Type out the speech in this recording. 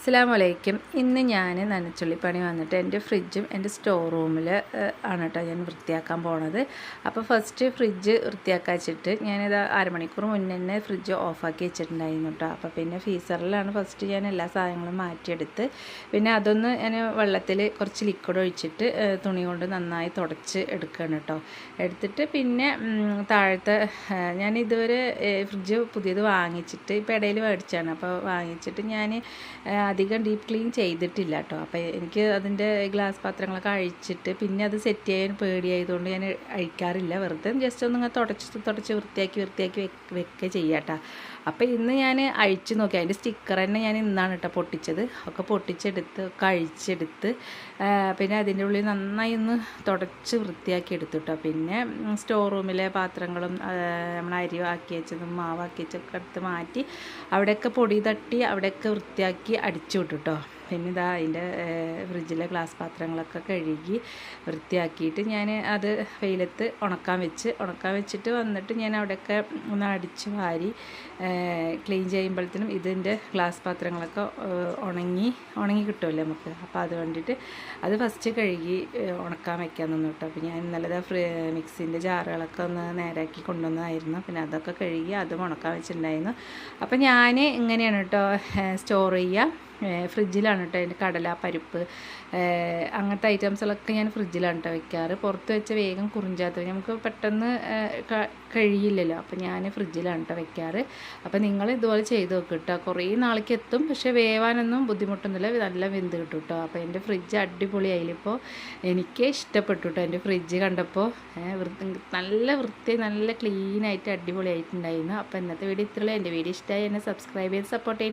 അസ്സലാമലൈക്കും. ഇന്ന് ഞാൻ നനച്ചുള്ളിപ്പണി വന്നിട്ട് എൻ്റെ ഫ്രിഡ്ജും എൻ്റെ സ്റ്റോർ റൂമിൽ ആണ് കേട്ടോ ഞാൻ വൃത്തിയാക്കാൻ പോണത്. അപ്പോൾ ഫസ്റ്റ് ഫ്രിഡ്ജ് വൃത്തിയാക്കാൻ വെച്ചിട്ട് ഞാനിത് അരമണിക്കൂർ മുന്നേ തന്നെ ഫ്രിഡ്ജ് ഓഫാക്കി വെച്ചിട്ടുണ്ടായിരുന്നു കേട്ടോ. അപ്പോൾ പിന്നെ ഫ്രീസറിലാണ് ഫസ്റ്റ് ഞാൻ എല്ലാ സാധനങ്ങളും മാറ്റിയെടുത്ത് പിന്നെ അതൊന്ന് ഞാൻ വെള്ളത്തിൽ കുറച്ച് ലിക്വിഡ് ഒഴിച്ചിട്ട് തുണി കൊണ്ട് നന്നായി തുടച്ച് എടുക്കുകയാണ് കേട്ടോ. എടുത്തിട്ട് പിന്നെ താഴത്തെ ഞാൻ ഇതുവരെ ഫ്രിഡ്ജ് പുതിയത് വാങ്ങിച്ചിട്ട് ഇപ്പോൾ ഇടയിൽ മേടിച്ചാണ്. അപ്പോൾ വാങ്ങിച്ചിട്ട് ഞാൻ അധികം ഡീപ്പ് ക്ലീൻ ചെയ്തിട്ടില്ല കേട്ടോ. അപ്പോൾ എനിക്ക് അതിൻ്റെ ഗ്ലാസ് പാത്രങ്ങളൊക്കെ അഴിച്ചിട്ട് പിന്നെ അത് സെറ്റ് ചെയ്യാൻ പേടിയായതുകൊണ്ട് ഞാൻ അഴിക്കാറില്ല. വെറുതെ ജസ്റ്റ് ഒന്ന് തുടച്ച് വൃത്തിയാക്കി വെക്കുക ചെയ്യാം കേട്ടോ. അപ്പോൾ ഇന്ന് ഞാൻ അഴിച്ച് നോക്കി. അതിൻ്റെ സ്റ്റിക്കർ തന്നെ ഞാൻ ഇന്നാണ് കേട്ടോ പൊട്ടിച്ചത്. ഒക്കെ പൊട്ടിച്ചെടുത്ത് ഒക്കെ അഴിച്ചെടുത്ത് പിന്നെ അതിൻ്റെ ഉള്ളിൽ നന്നായി ഒന്ന് തുടച്ച് വൃത്തിയാക്കി എടുത്തു കേട്ടോ. പിന്നെ സ്റ്റോർ റൂമിലെ പാത്രങ്ങളും നമ്മൾ അരി ആക്കി വെച്ചതും മാവാക്കി വെച്ചൊക്കെ എടുത്ത് മാറ്റി അവിടെയൊക്കെ പൊടി തട്ടി അവിടെയൊക്കെ വൃത്തിയാക്കി അടിച്ചു വിട്ടു കേട്ടോ. പിന്നെ ഇതാ അതിൻ്റെ ഫ്രിഡ്ജിലെ ഗ്ലാസ് പാത്രങ്ങളൊക്കെ കഴുകി വൃത്തിയാക്കിയിട്ട് ഞാൻ അത് വെയിലത്ത് ഉണക്കാൻ വെച്ചിട്ട് വന്നിട്ട് ഞാൻ അവിടെയൊക്കെ ഒന്ന് അടിച്ച് വാരി ക്ലീൻ ചെയ്യുമ്പോഴത്തേനും ഇതിൻ്റെ ഗ്ലാസ് പാത്രങ്ങളൊക്കെ ഉണങ്ങി കിട്ടുമല്ലോ നമുക്ക്. അപ്പോൾ അത് വേണ്ടിയിട്ട് അത് ഫസ്റ്റ് കഴുകി ഉണക്കാൻ വയ്ക്കാൻ നിന്നു കേട്ടോ. അപ്പോൾ ഞാൻ ഇന്നലെ മിക്സിൻ്റെ ജാറുകളൊക്കെ ഒന്ന് നേരാക്കി കൊണ്ടുവന്നതായിരുന്നു. പിന്നെ അതൊക്കെ കഴുകി അതും ഉണക്കാൻ വെച്ചിട്ടുണ്ടായിരുന്നു. അപ്പോൾ ഞാൻ ഇങ്ങനെയാണ് കേട്ടോ സ്റ്റോർ ചെയ്യുക. ഫ്രിഡ്ജിലാണ് കേട്ടോ. അതിൻ്റെ കടല പരിപ്പ് അങ്ങനത്തെ ഐറ്റംസുകളൊക്കെ ഞാൻ ഫ്രിഡ്ജിലാണ് കേട്ടോ വെക്കാറ്. പുറത്ത് വെച്ച വേഗം കുറിഞ്ചാത്ത നമുക്ക് പെട്ടെന്ന് കഴിയില്ലല്ലോ. അപ്പോൾ ഞാൻ ഫ്രിഡ്ജിലാണ് കേട്ടോ വെക്കാറ്. അപ്പോൾ നിങ്ങൾ ഇതുപോലെ ചെയ്ത് നോക്കുക കേട്ടോ. കുറേ നാളേക്ക് എത്തും. പക്ഷേ വേവാനൊന്നും ബുദ്ധിമുട്ടൊന്നുമില്ല. നല്ല വെന്ത് കിട്ടും കേട്ടോ. അപ്പോൾ എൻ്റെ ഫ്രിഡ്ജ് അടിപൊളിയായില്ലിപ്പോൾ. എനിക്ക് ഇഷ്ടപ്പെട്ടു കേട്ടോ എൻ്റെ ഫ്രിഡ്ജ് കണ്ടപ്പോൾ. നല്ല വൃത്തി നല്ല ക്ലീനായിട്ട് അടിപൊളിയായിട്ടുണ്ടായിരുന്നു. അപ്പോൾ ഇന്നത്തെ വീഡിയോ ഇത്രയുള്ളൂ. എൻ്റെ വീഡിയോ ഇഷ്ടമായി എന്നെ സബ്സ്ക്രൈബ് ചെയ്ത് സപ്പോർട്ട് ചെയ്യും.